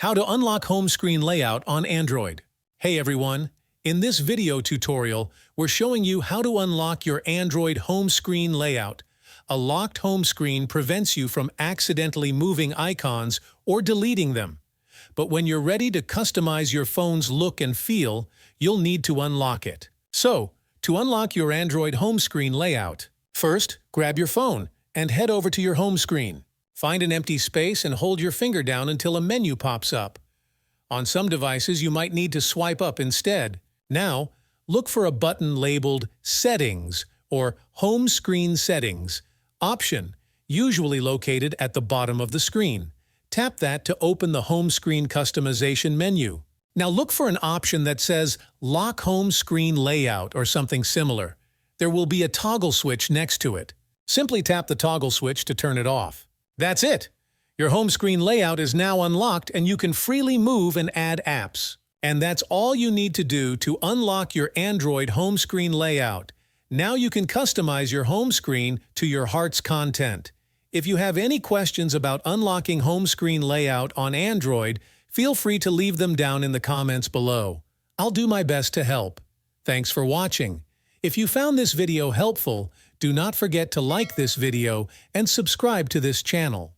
How to unlock home screen layout on Android. Hey everyone, in this video tutorial, we're showing you how to unlock your Android home screen layout. A locked home screen prevents you from accidentally moving icons or deleting them. But when you're ready to customize your phone's look and feel, you'll need to unlock it. So, to unlock your Android home screen layout, first, grab your phone and head over to your home screen. Find an empty space and hold your finger down until a menu pops up. On some devices, you might need to swipe up instead. Now, look for a button labeled Settings or Home Screen Settings option, usually located at the bottom of the screen. Tap that to open the home screen customization menu. Now look for an option that says Lock Home Screen Layout or something similar. There will be a toggle switch next to it. Simply tap the toggle switch to turn it off. That's it! Your home screen layout is now unlocked and you can freely move and add apps. And that's all you need to do to unlock your Android home screen layout. Now you can customize your home screen to your heart's content. If you have any questions about unlocking home screen layout on Android, feel free to leave them down in the comments below. I'll do my best to help. Thanks for watching. If you found this video helpful, do not forget to like this video and subscribe to this channel.